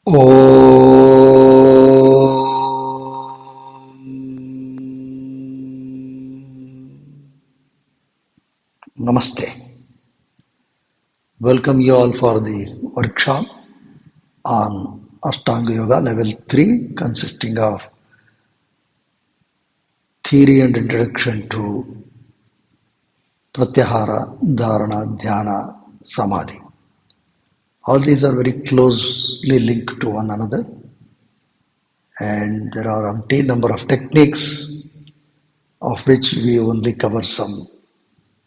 Namaste. Welcome you all for the workshop on Astanga Yoga Level 3, consisting of theory and introduction to Pratyahara, Dharana, Dhyana, Samadhi. All these are very closely linked to one another, and there are umpteen number of techniques of which we only cover some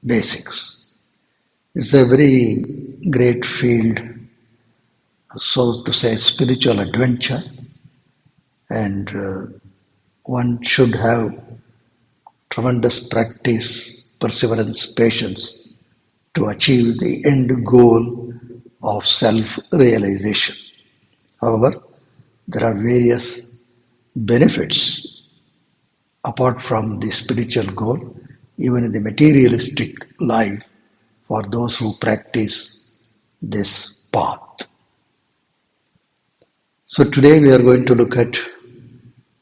basics. It's a very great field, so to say, spiritual adventure, and one should have tremendous practice, perseverance, patience to achieve the end goal of self-realization. However, there are various benefits apart from the spiritual goal, even in the materialistic life, for those who practice this path. So today we are going to look at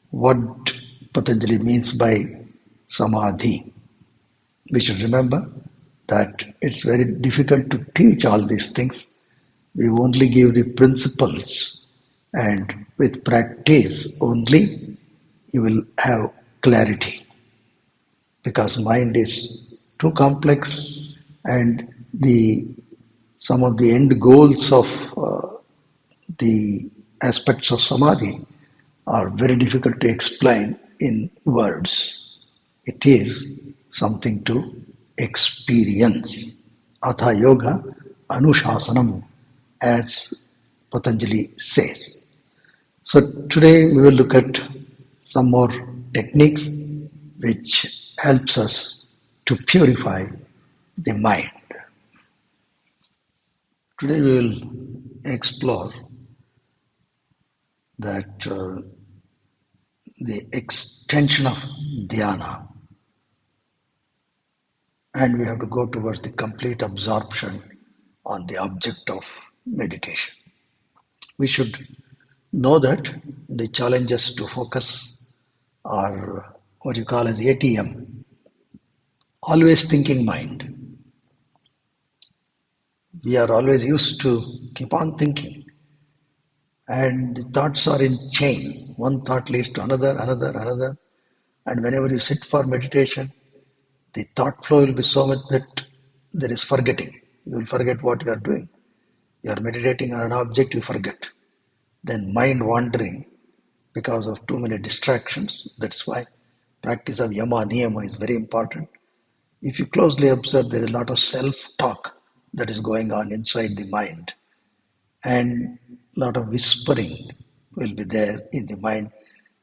what Patanjali means by Samadhi. We should remember that it's very difficult to teach all these things. We only give the principles, and with practice only you will have clarity, because mind is too complex, and some of the end goals of the aspects of Samadhi are very difficult to explain in words. It is something to experience. Atha Yoga Anushasanam, as Patanjali says. So today we will look at some more techniques which helps us to purify the mind. Today we will explore that the extension of Dhyana, and we have to go towards the complete absorption on the object of meditation. We should know that the challenges to focus are what you call as ATM, always thinking mind. We are always used to keep on thinking, and the thoughts are in chain. One thought leads to another, and whenever you sit for meditation, the thought flow will be so much that there is forgetting. You will forget what you are doing. You are meditating on an object, you forget. Then mind wandering because of too many distractions. That's why practice of yama niyama is very important. If you closely observe, there is a lot of self-talk that is going on inside the mind, and a lot of whispering will be there in the mind,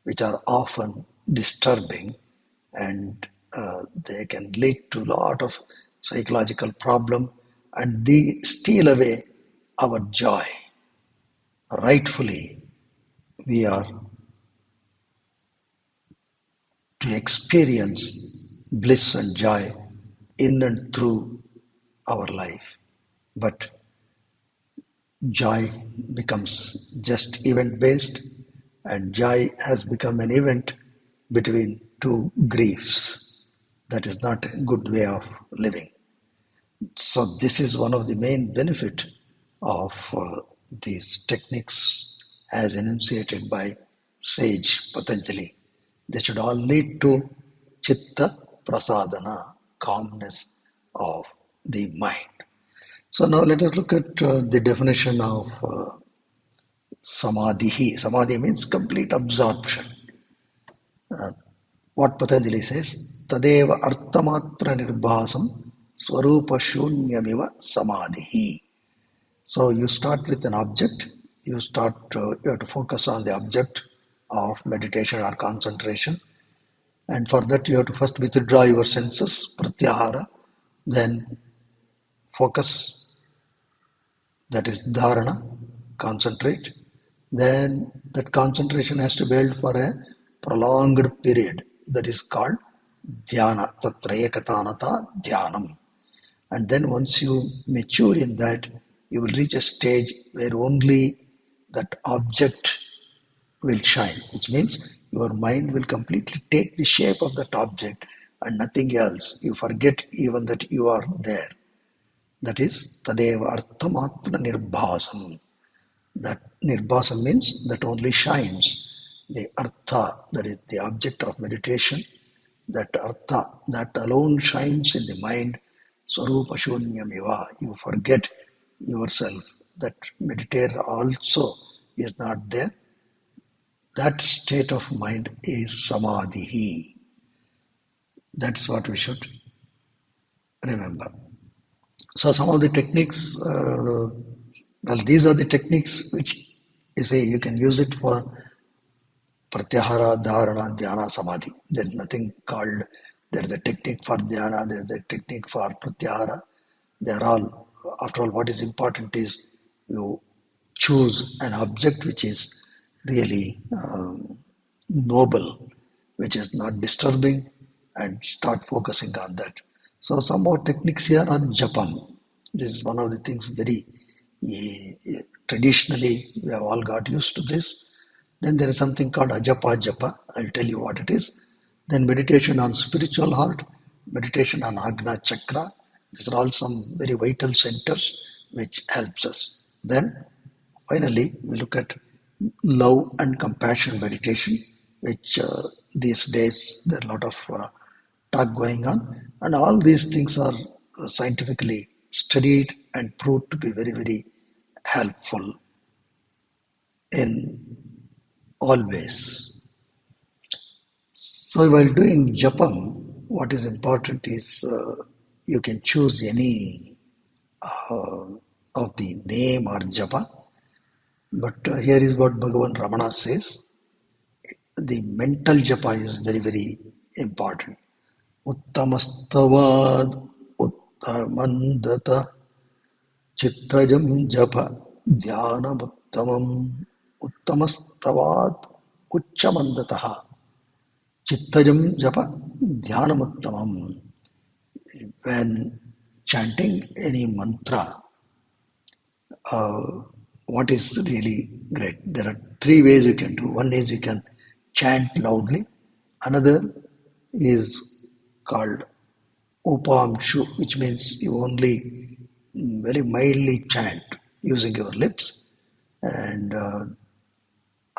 which are often disturbing, and they can lead to a lot of psychological problem, and they steal away our joy. Rightfully, we are to experience bliss and joy in and through our life, but joy becomes just event based, and joy has become an event between two griefs. That is not a good way of living. So this is one of the main benefit of these techniques as enunciated by sage Patanjali. They should all lead to chitta prasadana, calmness of the mind. So now let us look at the definition of samadhi. Samadhi means complete absorption. What Patanjali says, tadeva arthamatra nirbhasam swarupa shunyamiva samadhi. So you start with an object, you have to focus on the object of meditation or concentration, and for that you have to first withdraw your senses, pratyahara, then focus, that is dharana, concentrate. Then that concentration has to be held for a prolonged period, that is called dhyana, tatra ekatanata dhyanam. And then once you mature in that, you will reach a stage where only that object will shine, which means your mind will completely take the shape of that object and nothing else. You forget even that you are there. That is Tadeva Arthamatra Nirbhasam. That Nirbhasam means that only shines. The Artha, that is the object of meditation, that Artha, that alone shines in the mind. Swarupa Shunyamiva. You forget yourself. That meditator also is not there. That state of mind is Samadhi. That's what we should remember. So some of the techniques, these are the techniques which you say you can use it for Pratyahara, Dharana, Dhyana, Samadhi. There's nothing called, there's a technique for Dhyana, there's a technique for Pratyahara. They're all, after all, what is important is you choose an object which is really noble, which is not disturbing, and start focusing on that. So some more techniques here are Japam. This is one of the things very traditionally we have all got used to this. Then there is something called Ajapa Japa. I'll tell you what it is. Then meditation on spiritual heart, meditation on Ajna Chakra. These are all some very vital centers which helps us. Then finally we look at love and compassion meditation, which these days there are a lot of talk going on, and all these things are scientifically studied and proved to be very, very helpful in always. So while doing japam, what is important is you can choose any of the name or japa, but here is what Bhagavan Ramana says. The mental japa is very, very important. Uttamastavad uttamandata Chittajam japa dhyanamuttamam uttamastavat ucchamandataha Chittajam japa dhyanamuttamam. When chanting any mantra, what is really great? There are three ways you can do. One is you can chant loudly. Another is called upamshu, which means you only very mildly chant using your lips, and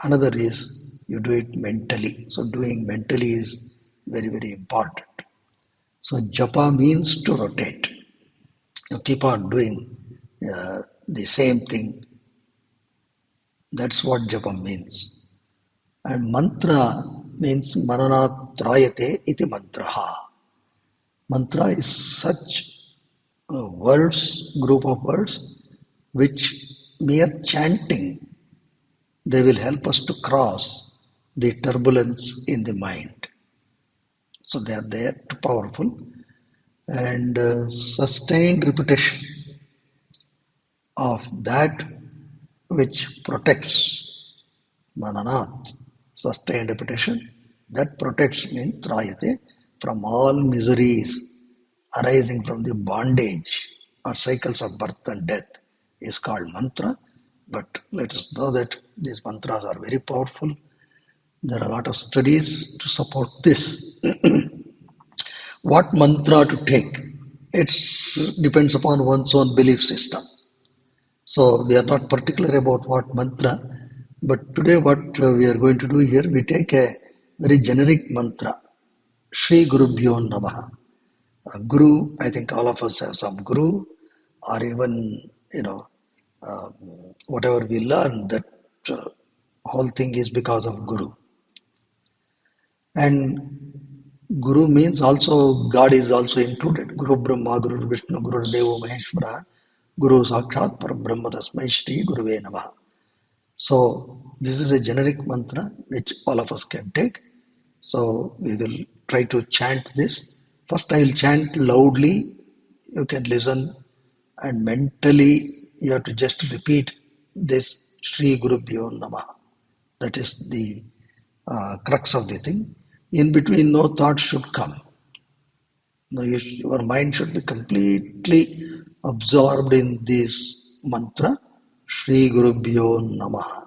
another is you do it mentally. So doing mentally is very, very important. So japa means to rotate. You keep on doing the same thing. That's what japa means. And mantra means mananat trayate iti mantraha. Mantra is such words, group of words, which mere chanting, they will help us to cross the turbulence in the mind. So they are there, too powerful. And sustained repetition of that which protects, mananat, sustained repetition, that protects means trayate, from all miseries arising from the bondage or cycles of birth and death is called mantra. But let us know that these mantras are very powerful. There are a lot of studies to support this. What mantra to take? It depends upon one's own belief system. So we are not particular about what mantra, but today what we are going to do here, we take a very generic mantra. Shri Gurubhyo Namaha. Guru, I think all of us have some guru, or even, whatever we learn, that whole thing is because of guru. And guru means also, God is also included. Guru Brahma, Guru Vishnu, Guru Devo Maheshwara, Guru Sakshat Parabrahma Tasmai Shri Guruve Namaha. So this is a generic mantra which all of us can take. So we will try to chant this. First I will chant loudly. You can listen, and mentally you have to just repeat this Shri Gurubhyo Namaha. That is the crux of the thing. In between, no thought should come. No, your mind should be completely absorbed in this mantra, Shri Gurubhyo Namaha.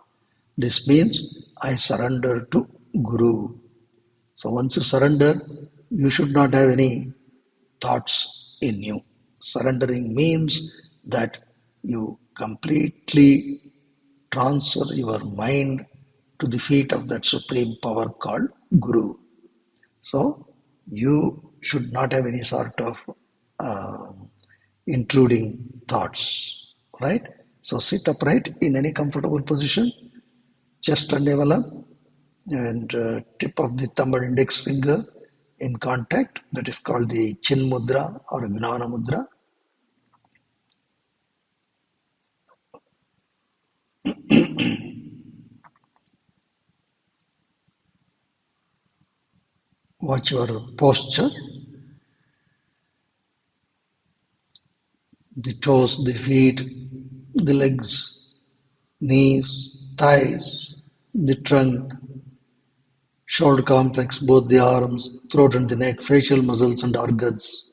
This means I surrender to Guru. So once you surrender, you should not have any thoughts in you. Surrendering means that you completely transfer your mind to the feet of that supreme power called Guru. So you should not have any sort of uh, intruding thoughts, right? So sit upright in any comfortable position, chest undeveloped, and tip of the thumb and index finger in contact. That is called the Chin Mudra or Gnana Mudra. Watch your posture, the toes, the feet, the legs, knees, thighs, the trunk, shoulder complex, both the arms, throat and the neck, facial muscles and organs.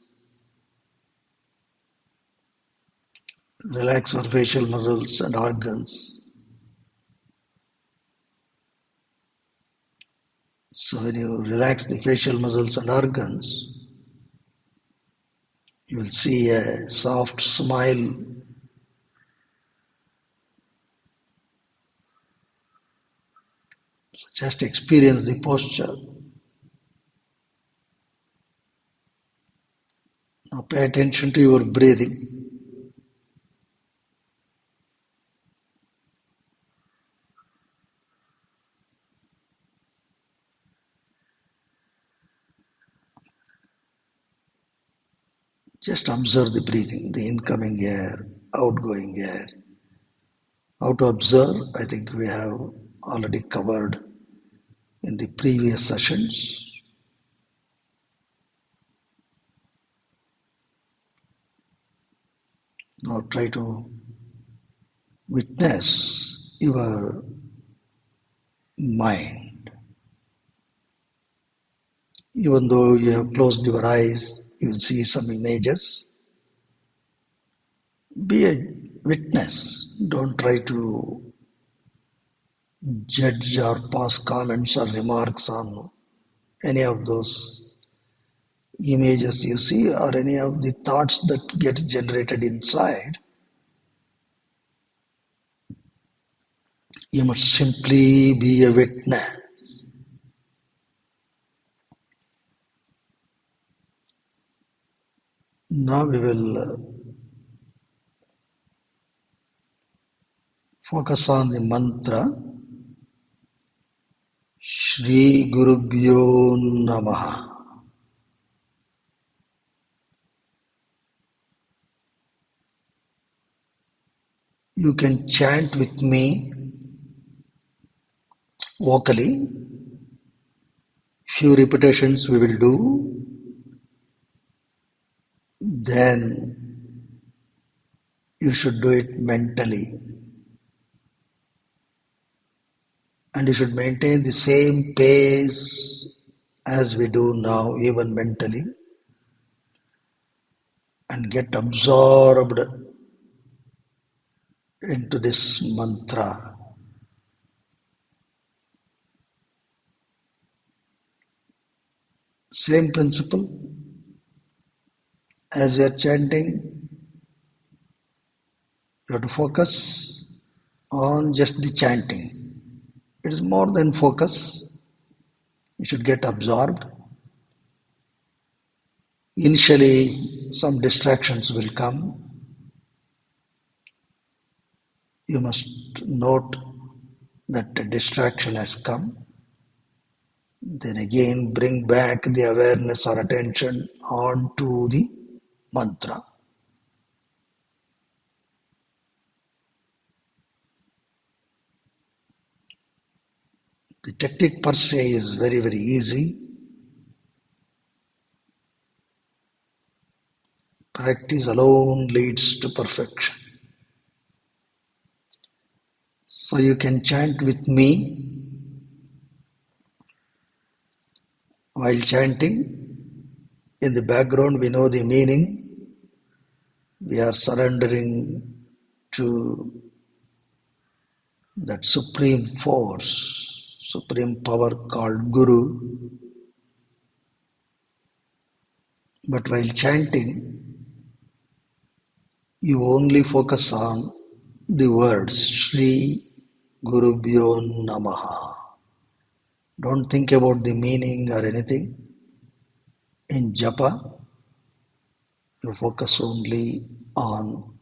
Relax your facial muscles and organs. So when you relax the facial muscles and organs, you will see a soft smile. Just experience the posture. Now pay attention to your breathing. Just observe the breathing, the incoming air, outgoing air. How to observe, I think we have already covered in the previous sessions. Now try to witness your mind. Even though you have closed your eyes, you will see some images. Be a witness. Don't try to judge or pass comments or remarks on any of those images you see or any of the thoughts that get generated inside. You must simply be a witness. Now we will focus on the mantra Shri Gurubhyo Namaha. You can chant with me vocally. Few repetitions we will do. Then you should do it mentally. And you should maintain the same pace as we do now, even mentally, and get absorbed into this mantra. Same principle as you are chanting, you have to focus on just the chanting. It is more than focus. You should get absorbed. Initially, some distractions will come. You must note that a distraction has come. Then again bring back the awareness or attention onto the mantra. The technique per se is very, very easy. Practice alone leads to perfection. So you can chant with me. While chanting, in the background we know the meaning. We are surrendering to that supreme force, supreme power called Guru. But while chanting, you only focus on the words Shri Gurubhyo Namaha. Don't think about the meaning or anything. In japa, you focus only on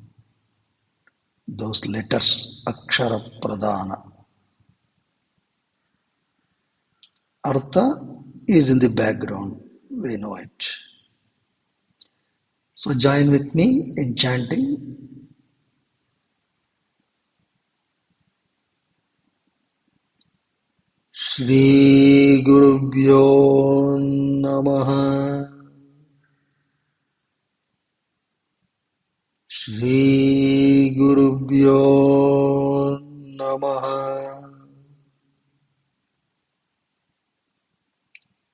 those letters, Akshara Pradhana. Artha is in the background, we know it. So join with me in chanting Shri Gurubhyo Namaha. Shri Gurubhyo Namaha.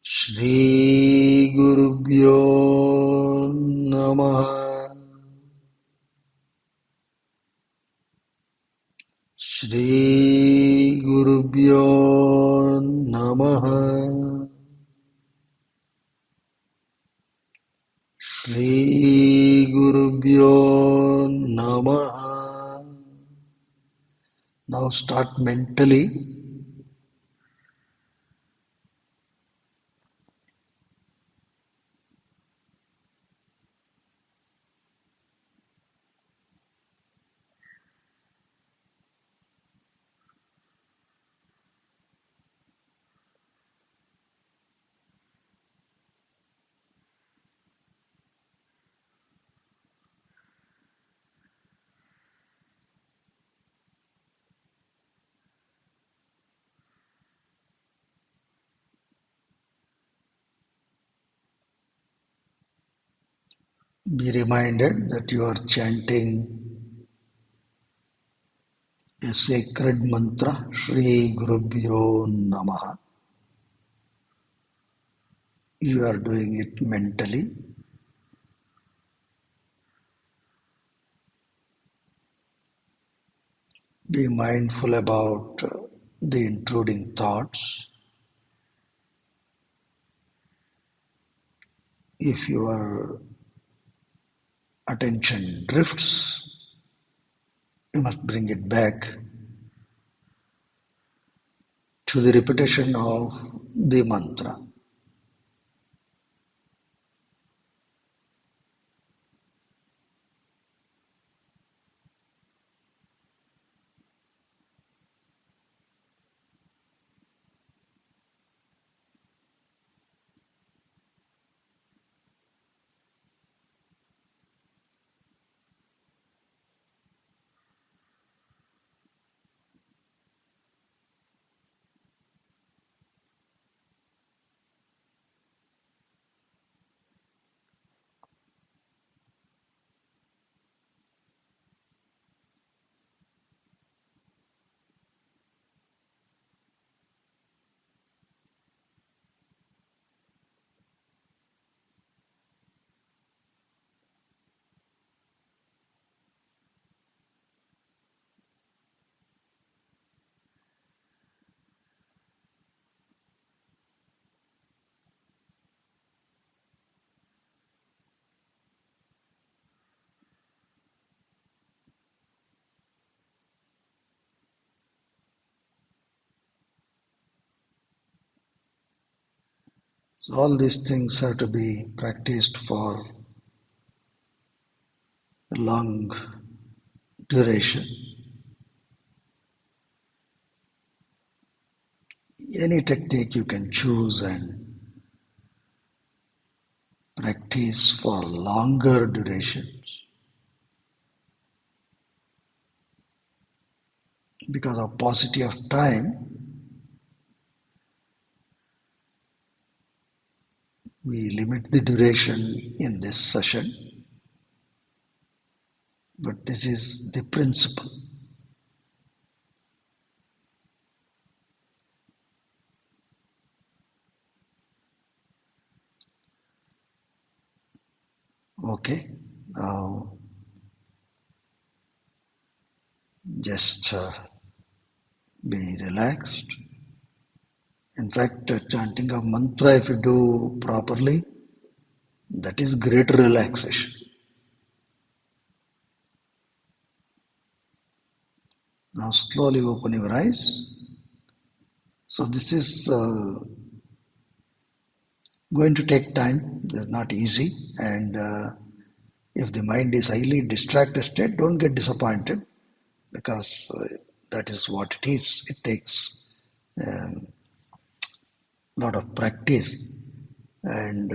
Shri Gurubhyo Namaha. Shri Gurubhyo Namaha. Shri Gurubhyo Namaha. Now start mentally be reminded that you are chanting a sacred mantra, Shri Gurubhyo Namaha. You are doing it mentally. Be mindful about the intruding thoughts. If your attention drifts, you must bring it back to the repetition of the mantra. So all these things have to be practiced for a long duration. Any technique you can choose and practice for longer durations. Because of paucity of time, we limit the duration in this session, but this is the principle. Okay, now just be relaxed. In fact, chanting of mantra, if you do properly, that is great relaxation. Now slowly open your eyes. So this is going to take time. It's not easy. And if the mind is highly distracted state, don't get disappointed because that is what it is. It takes a lot of practice. And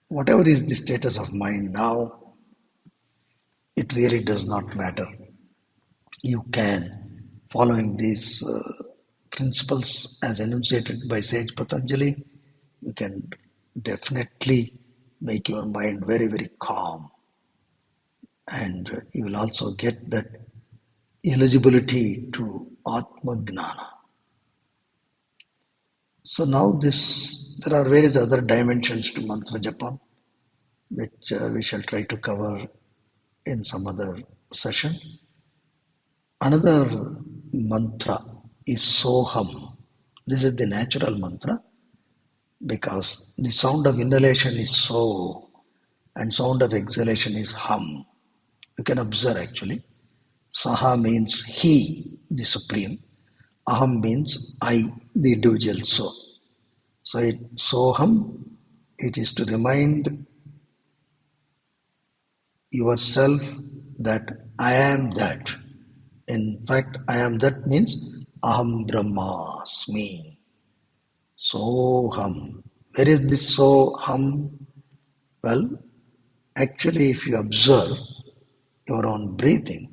whatever is the status of mind now, it really does not matter. You can, following these principles as enunciated by sage Patanjali, you can definitely make your mind very, very calm. And you will also get that eligibility to Atma Gnana. So now there are various other dimensions to mantra japa, which we shall try to cover in some other session. Another mantra is Soham. This is the natural mantra because the sound of inhalation is So and sound of exhalation is Hum. You can observe actually. Saha means He, the Supreme. Aham means I, the individual soul. So Soham, it is to remind yourself that I am that. In fact, I am that means Aham Brahmasmi. Soham. Where is this Soham? Well, actually, if you observe your own breathing,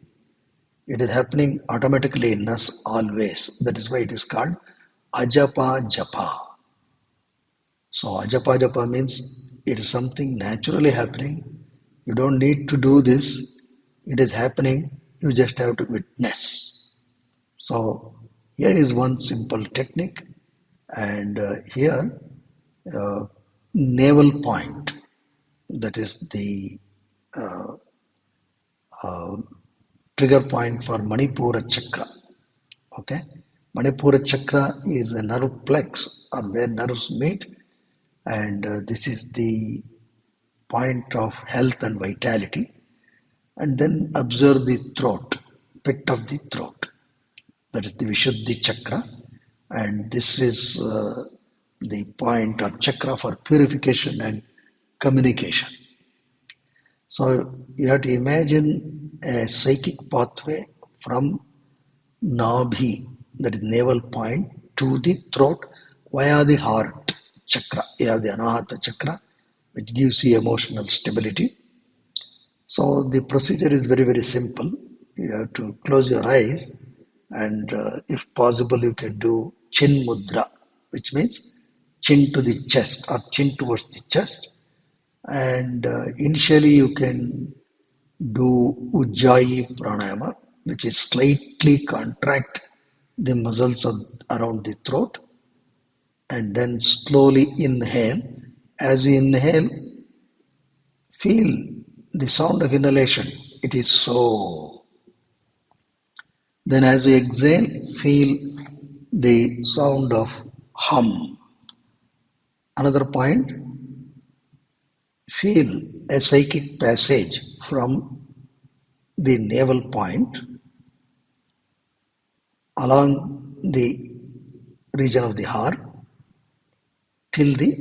it is happening automatically in us always. That is why it is called Ajapa Japa. So Ajapa Japa means it is something naturally happening. You don't need to do this. It is happening. You just have to witness. So here is one simple technique, and here uh, navel point, that is the uh, uh, trigger point for Manipura chakra. Okay, Manipura chakra is a nerve plex or where nerves meet, and this is the point of health and vitality. And then observe the throat, pit of the throat. That is the Vishuddhi chakra, and this is the point or chakra for purification and communication. So you have to imagine a psychic pathway from Nabhi, that is navel point, to the throat via the heart chakra. You have the Anahata chakra, which gives you emotional stability. So the procedure is very, very simple. You have to close your eyes, and if possible, you can do chin mudra, which means chin to the chest or chin towards the chest. And initially, you can do Ujjayi pranayama, which is slightly contract the muscles around the throat, and then slowly inhale. As you inhale, feel the sound of inhalation. It is so. Then as you exhale, feel the sound of hum. Another point, feel a psychic passage from the navel point along the region of the heart till the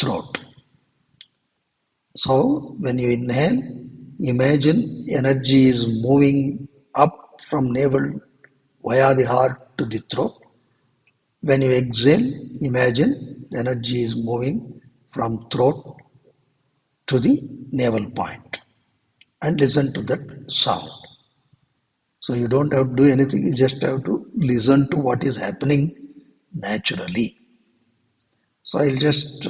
throat. So when you inhale, imagine energy is moving up from navel via the heart to the throat. When you exhale, imagine the energy is moving from throat to the navel point, and listen to that sound. So you don't have to do anything, you just have to listen to what is happening naturally. So I'll just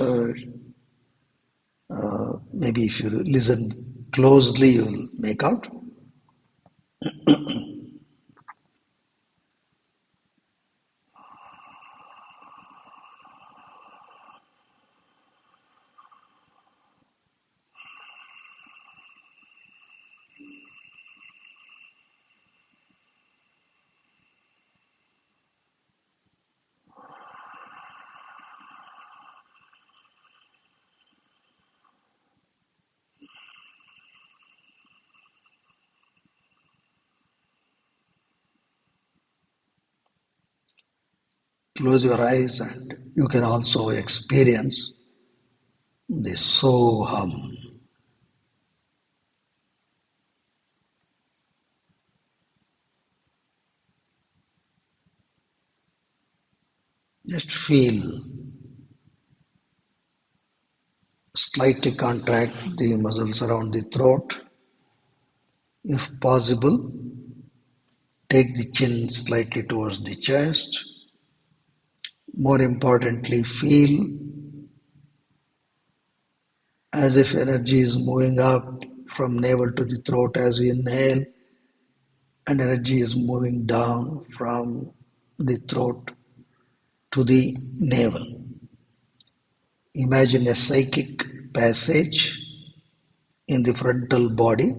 maybe if you listen closely, you'll make out. Close your eyes and you can also experience the Soham. Just feel, slightly contract the muscles around the throat. If possible, take the chin slightly towards the chest. More importantly, feel as if energy is moving up from navel to the throat as we inhale, and energy is moving down from the throat to the navel. Imagine a psychic passage in the frontal body.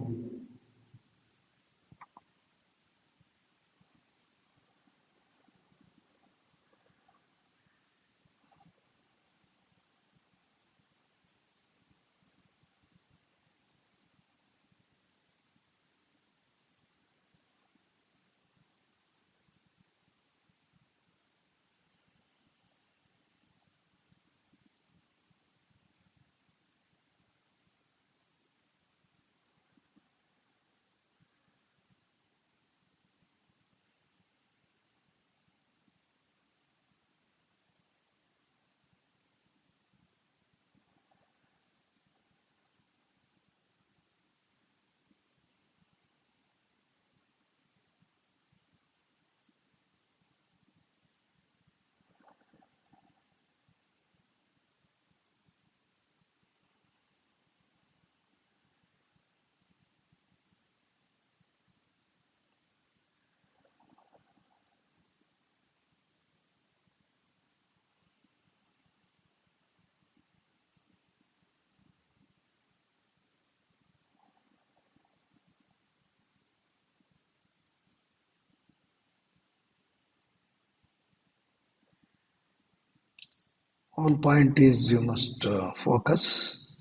Whole point is you must focus,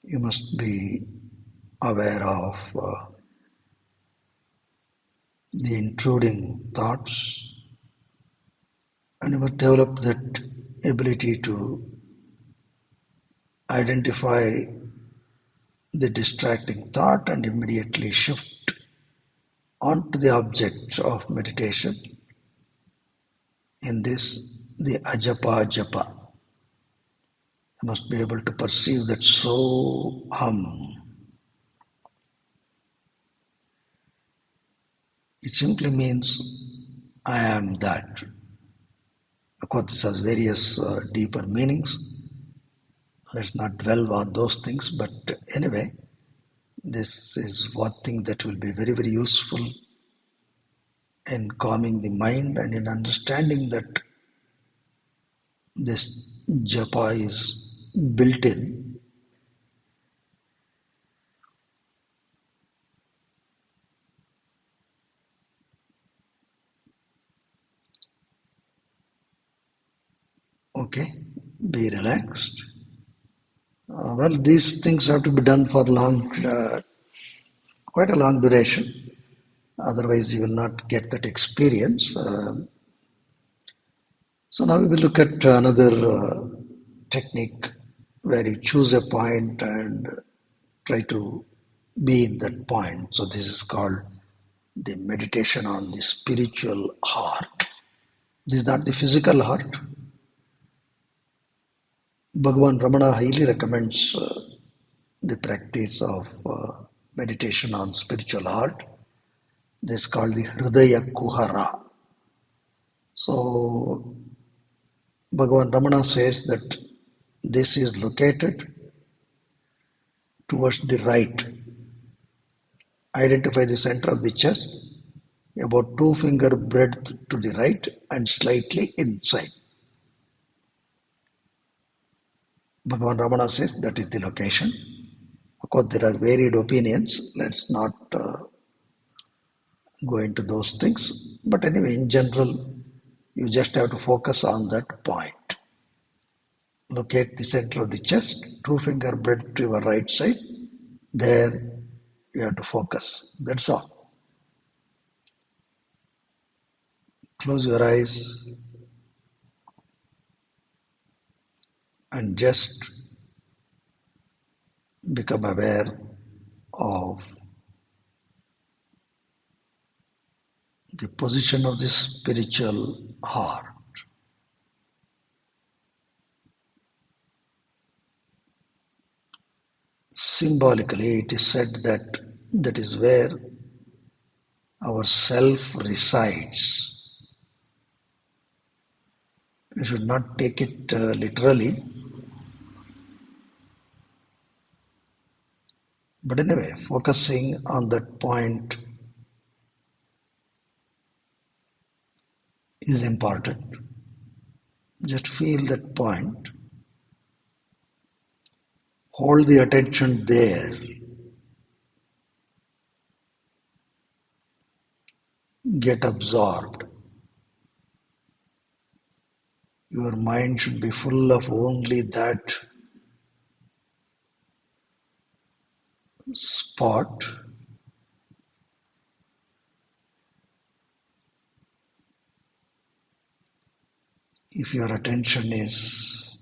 you must be aware of the intruding thoughts, and you must develop that ability to identify the distracting thought and immediately shift onto the object of meditation. In this, the Ajapa Japa. You must be able to perceive that Soham. It simply means I am that. Of course, this has various deeper meanings. Let's not dwell on those things, but anyway, this is one thing that will be very, very useful in calming the mind and in understanding that this japa is built in. Okay, be relaxed. Well, these things have to be done for quite a long duration. Otherwise, you will not get that experience. So now we will look at another technique where you choose a point and try to be in that point. So this is called the meditation on the spiritual heart. This is not the physical heart. Bhagavan Ramana highly recommends the practice of meditation on spiritual heart. This is called the Hridaya Kuhara. So Bhagavan Ramana says that this is located towards the right. Identify the center of the chest, about 2 finger breadth to the right and slightly inside. Bhagavan Ramana says that is the location. Of course, there are varied opinions. Let's not go into those things. But anyway, in general, you just have to focus on that point. Locate the center of the chest, 2 finger breadth to your right side. There you have to focus. That's all. Close your eyes and just become aware of the position of the spiritual heart. Symbolically, it is said that that is where our self resides. You should not take it literally, but anyway, focusing on that point is important. Just feel that point, hold the attention there, get absorbed. Your mind should be full of only that spot. If your attention is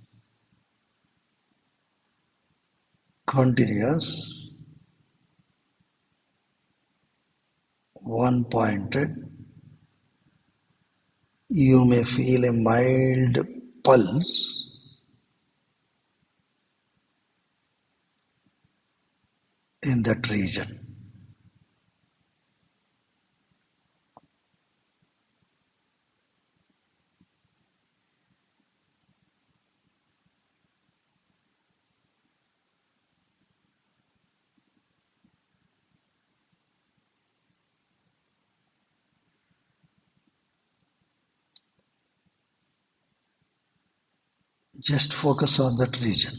continuous, one pointed, you may feel a mild pulse in that region. Just focus on that region.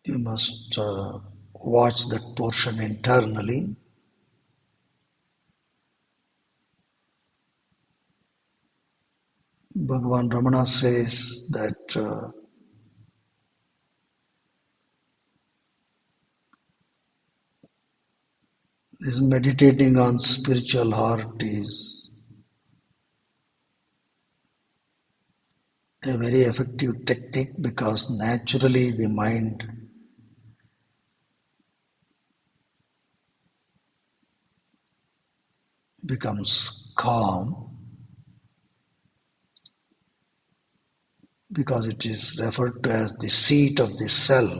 You must watch that portion internally. Bhagavan Ramana says that this meditating on spiritual heart is a very effective technique because naturally the mind becomes calm because it is referred to as the seat of the self.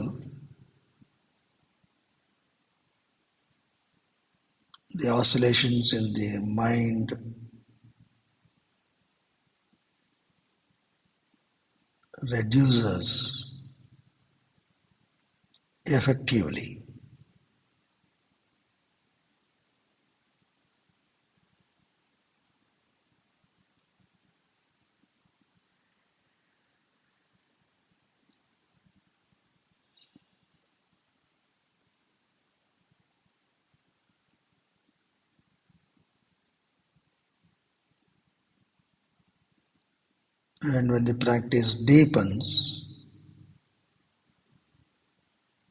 The oscillations in the mind reduces effectively. And when the practice deepens,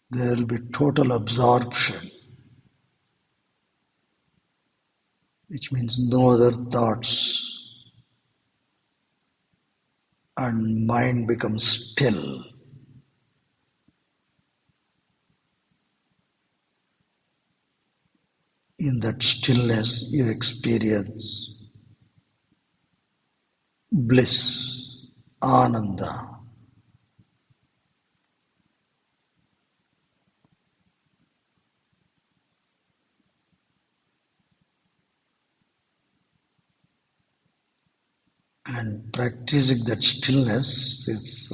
there will be total absorption, which means no other thoughts, and mind becomes still. In that stillness, you experience bliss, ananda. And practicing that stillness is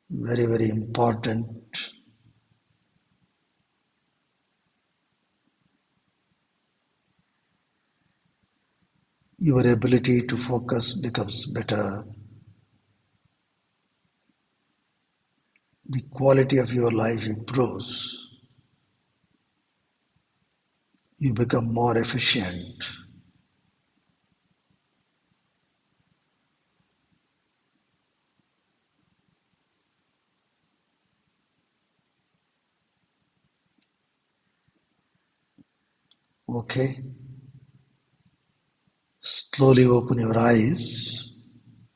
very, very important. Your ability to focus becomes better. The quality of your life improves. You become more efficient. Okay. Slowly open your eyes.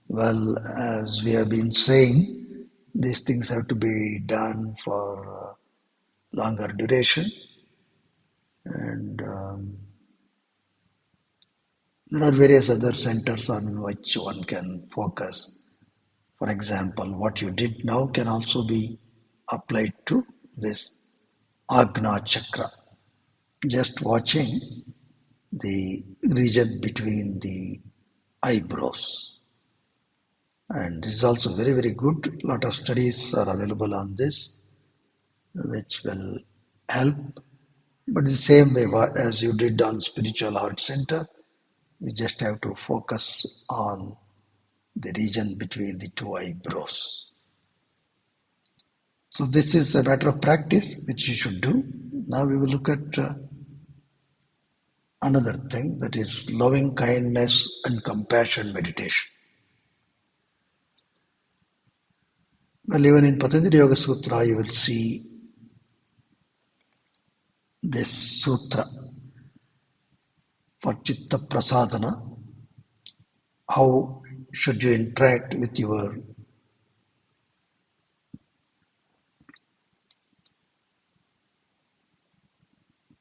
Well, as we have been saying, these things have to be done for longer duration, and there are various other centers on which one can focus. For example, what you did now can also be applied to this Ajna Chakra. Just watching the region between the eyebrows. And this is also very, very good. A lot of studies are available on this, which will help. But the same way as you did on Spiritual Heart Center, you just have to focus on the region between the two eyebrows. So this is a matter of practice which you should do. Now we will look at another thing, that is loving kindness and compassion meditation. Well, even in Patanjali Yoga Sutra, you will see this sutra for Chitta Prasadana. How should you interact with your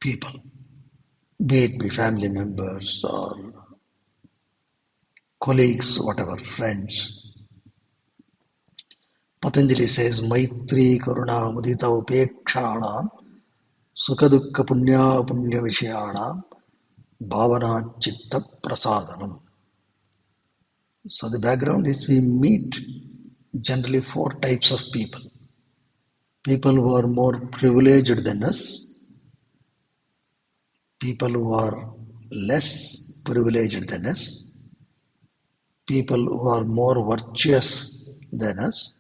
people, be it be family members or colleagues, whatever, friends. Patanjali says, Maitri Karuna Mudita Upekshanam Sukadukka Punya Punya Vishayanam Bhavana Chitta Prasadanam. So the background is we meet generally four types of people. People who are more privileged than us, people who are less privileged than us, people who are more virtuous than us,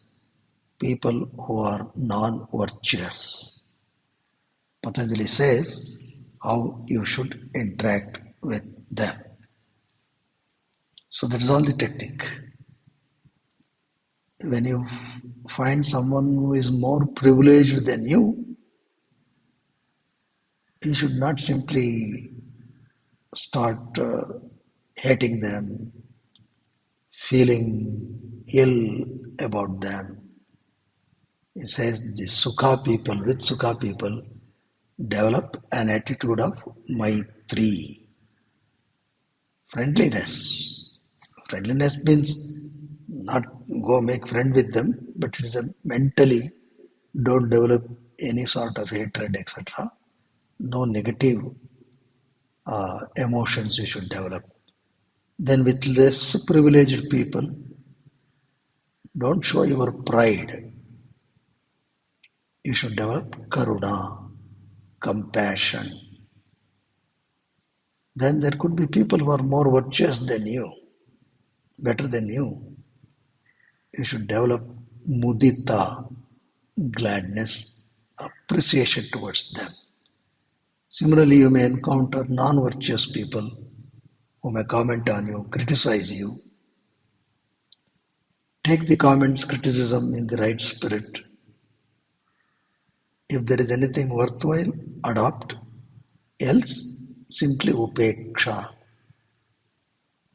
people who are non-virtuous. Patanjali says how you should interact with them. So that is all the technique. When you find someone who is more privileged than you should not simply start hating them, feeling ill about them. He says the Sukha people, with Sukha people, develop an attitude of Maitri, friendliness. Friendliness means not go make friend with them, but it is a mentally don't develop any sort of hatred, etc. No negative emotions you should develop. Then with less privileged people, don't show your pride. You should develop karuna, compassion. Then there could be people who are more virtuous than you, better than you. You should develop mudita, gladness, appreciation towards them. Similarly, you may encounter non-virtuous people who may comment on you, criticize you. Take the comments, criticism in the right spirit. If there is anything worthwhile, adopt. Else, simply upeksha.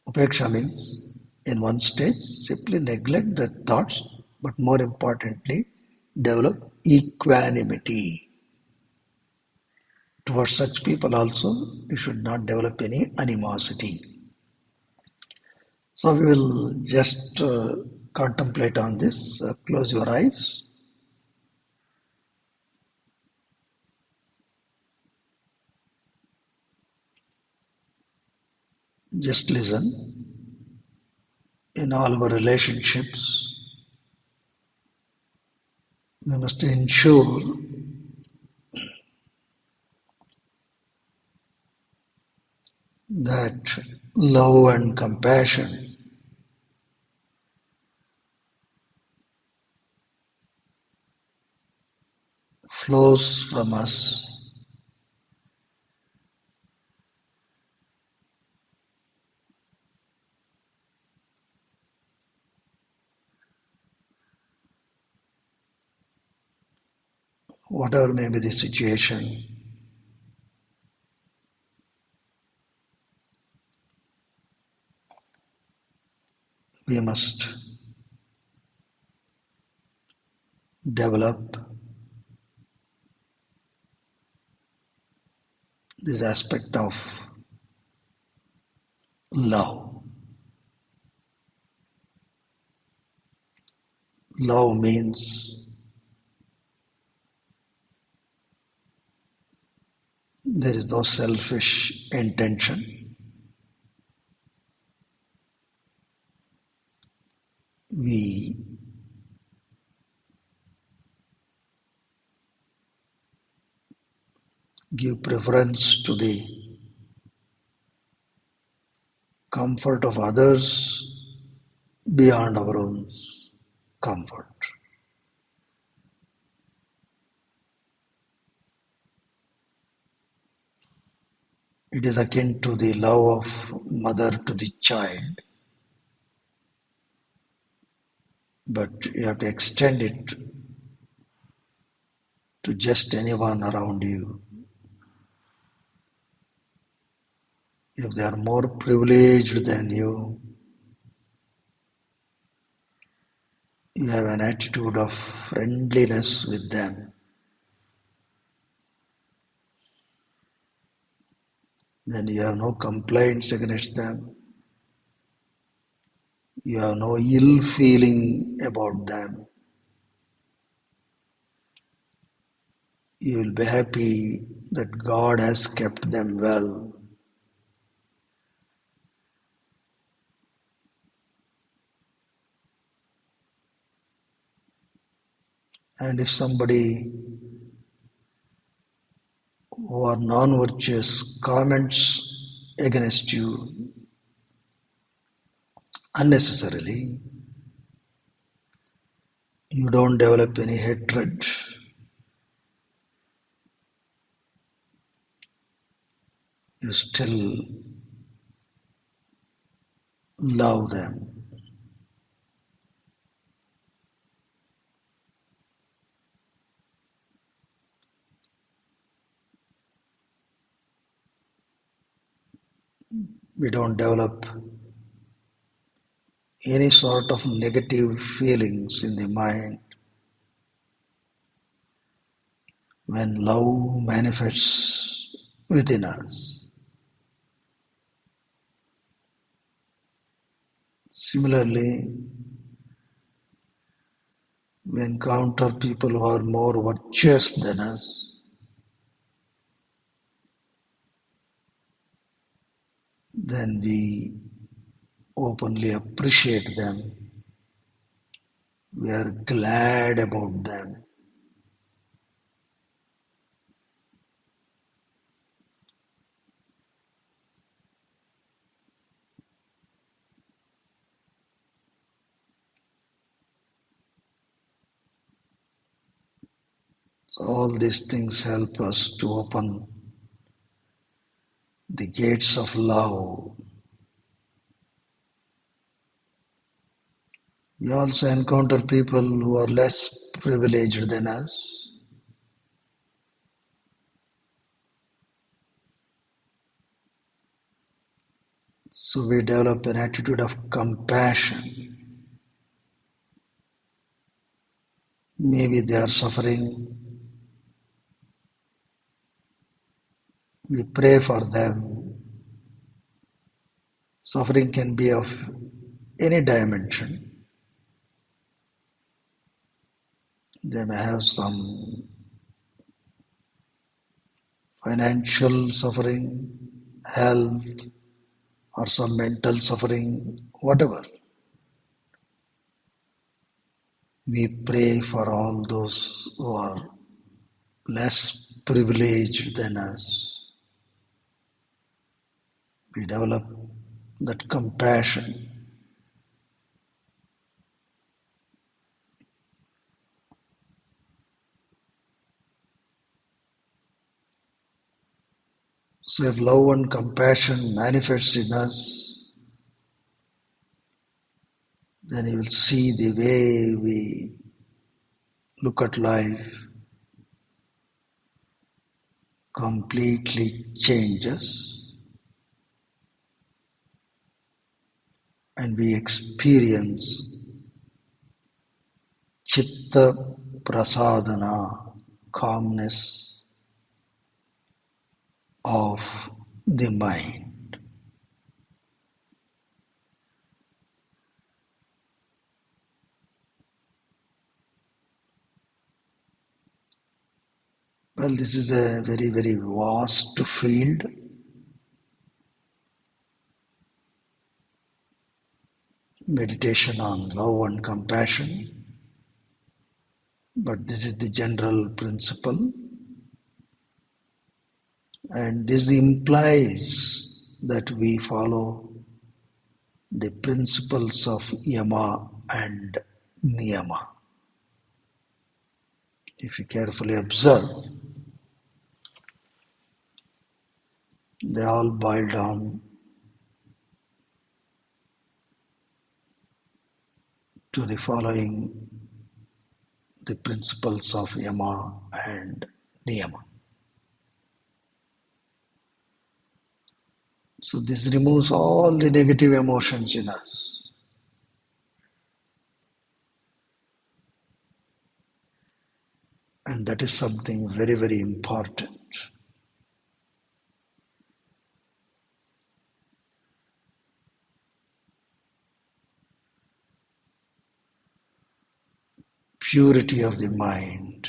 Upeksha means, in one stage, simply neglect the thoughts, but more importantly, develop equanimity. Towards such people also, you should not develop any animosity. So we will just contemplate on this. Close your eyes. Just listen. In all our relationships, we must ensure that love and compassion flows from us. Whatever may be the situation, we must develop this aspect of love. Love means there is no selfish intention. We give preference to the comfort of others beyond our own comfort. It is akin to the love of mother to the child, but you have to extend it to just anyone around you. If they are more privileged than you have an attitude of friendliness with them, then you have no complaints against them. You have no ill feeling about them. You will be happy that God has kept them well. And if somebody who are non-virtuous comments against you unnecessarily, you don't develop any hatred. You still love them. We don't develop any sort of negative feelings in the mind when love manifests within us. Similarly, we encounter people who are more virtuous than us, then we openly appreciate them. We are glad about them. So all these things help us to open the gates of love. We also encounter people who are less privileged than us. So we develop an attitude of compassion. Maybe they are suffering. We pray for them. Suffering can be of any dimension. They may have some financial suffering, health, or some mental suffering, whatever. We pray for all those who are less privileged than us. We develop that compassion. So if love and compassion manifests in us, then you will see the way we look at life completely changes. and we experience chitta prasadana, calmness of the mind. Well, this is a very, very vast field. Meditation on love and compassion. But this is the general principle. And this implies that we follow the principles of yama and niyama. If you carefully observe, they all boil down to the following the principles of yama and niyama. So this removes all the negative emotions in us. And that is something very, very important. Purity of the mind,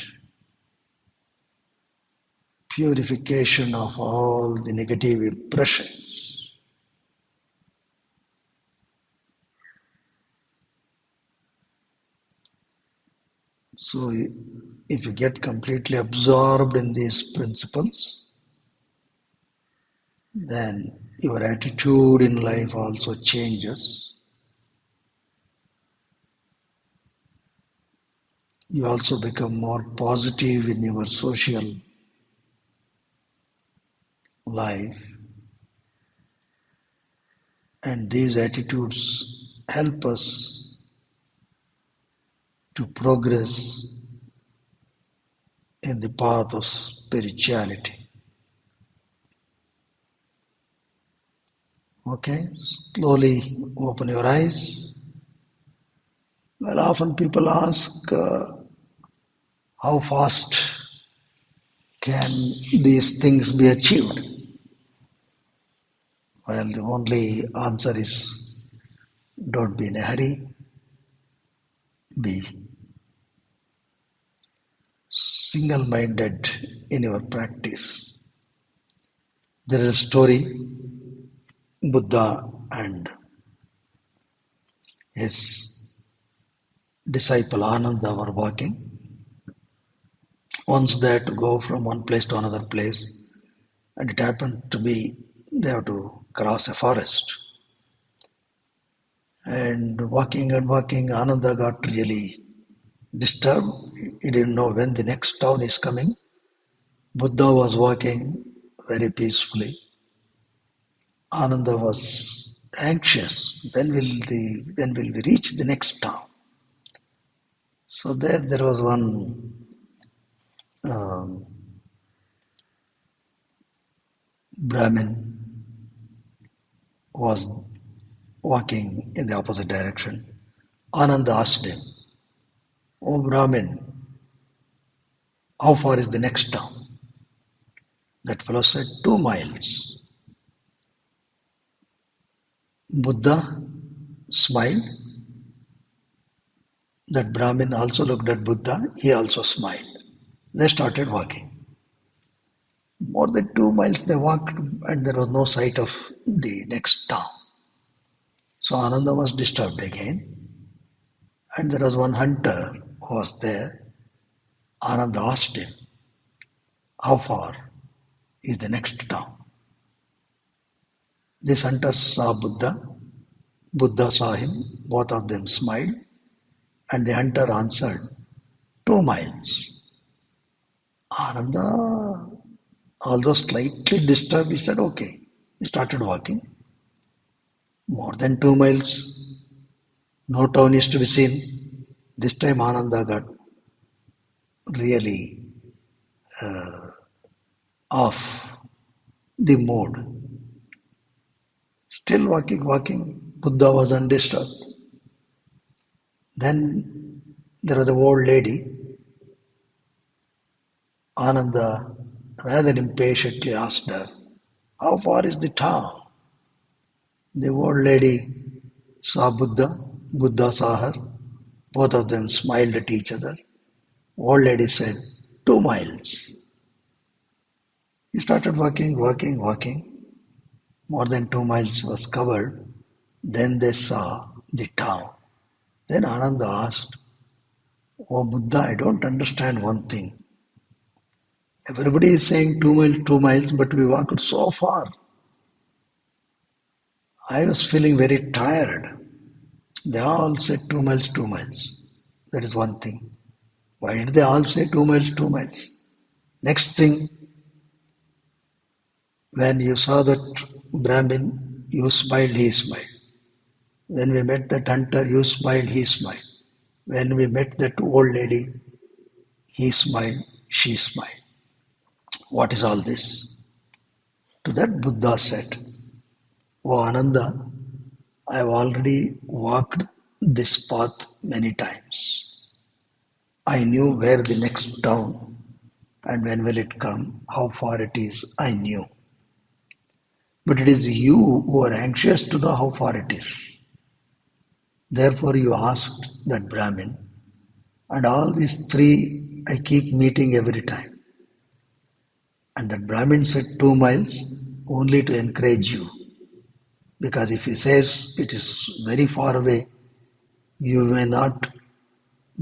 purification of all the negative impressions. So if you get completely absorbed in these principles, then your attitude in life also changes. You also become more positive in your social life. And these attitudes help us to progress in the path of spirituality. Okay, slowly open your eyes. Well, often people ask, how fast can these things be achieved? Well, the only answer is don't be in a hurry, be single-minded in your practice. There is a story, Buddha and his disciple Ananda were walking. Once they had to go from one place to another place, and it happened to be they have to cross a forest. And walking, Ananda got really disturbed. He didn't know when the next town is coming. Buddha was walking very peacefully. Ananda was anxious. When will we reach the next town? So there was one Brahmin was walking in the opposite direction. Ananda asked him, "Oh Brahmin, how far is the next town?" That fellow said, 2 miles. Buddha smiled. That Brahmin also looked at Buddha. He also smiled. They started walking. More than 2 miles they walked and there was no sight of the next town. So Ananda was disturbed again. And there was one hunter who was there. Ananda asked him, "How far is the next town?" This hunter saw Buddha. Buddha saw him. Both of them smiled. And the hunter answered, 2 miles. Ananda, although slightly disturbed, he said, okay. He started walking. More than 2 miles. No town is to be seen. This time Ananda got really off the mood. Still walking. Buddha was undisturbed. Then there was an old lady. Ananda rather impatiently asked her, "How far is the town?" The old lady saw Buddha. Buddha saw her. Both of them smiled at each other. Old lady said, 2 miles. He started walking. More than 2 miles was covered. Then they saw the town. Then Ananda asked, "Oh Buddha, I don't understand one thing. Everybody is saying 2 miles, 2 miles, but we walked so far. I was feeling very tired. They all said 2 miles, 2 miles. That is one thing. Why did they all say 2 miles, 2 miles? Next thing, when you saw that Brahmin, you smiled, he smiled. When we met that hunter, you smiled, he smiled. When we met that old lady, he smiled, she smiled. What is all this?" To that Buddha said, "Oh Ananda, I have already walked this path many times. I knew where the next town and when will it come, how far it is, I knew. But it is you who are anxious to know how far it is. Therefore you asked that Brahmin, and all these three I keep meeting every time." And that Brahmin said 2 miles only to encourage you. Because if he says it is very far away, you may not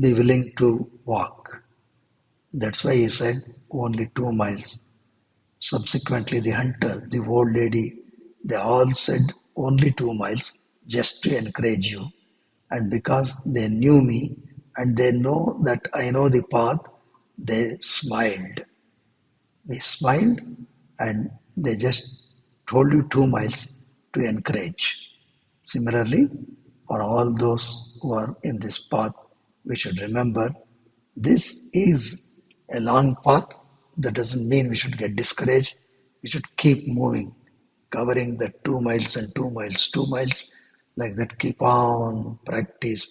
be willing to walk. That's why he said only 2 miles. Subsequently, the hunter, the old lady, they all said only 2 miles just to encourage you. And because they knew me and they know that I know the path, they smiled. They smiled and they just told you 2 miles to encourage. Similarly, for all those who are in this path, we should remember this is a long path. That doesn't mean we should get discouraged. We should keep moving, covering the 2 miles and 2 miles, 2 miles, like that. Keep on practice,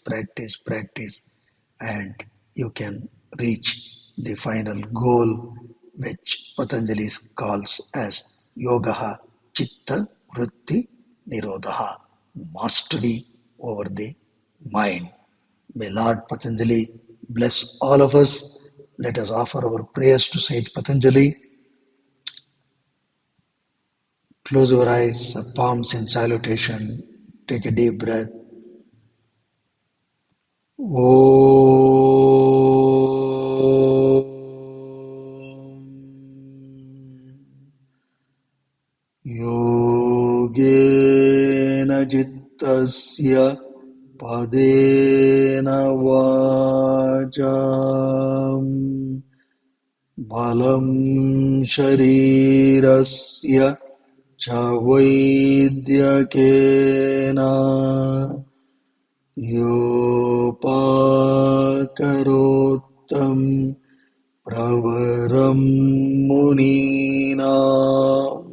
and you can reach the final goal, which Patanjali calls as Yogaha Chitta Vritti Nirodha, mastery over the mind. May Lord Patanjali bless all of us. Let us offer our prayers to Sage Patanjali. Close our eyes, palms in salutation. Take a deep breath. Yogena jittasya padena vacham balam sharirasya cha vaidyakena yopakarottam pravaram muninam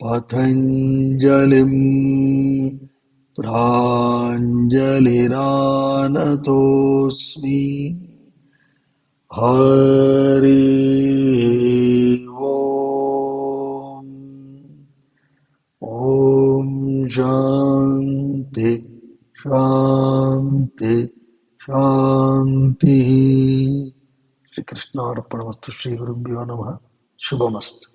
Patanjalim Pranjaliranatosmi Hari Om Om Shanti Shanti Shanti Shri Krishna Arpanamastu Shri Gurubhyo Namaha Shubhamastu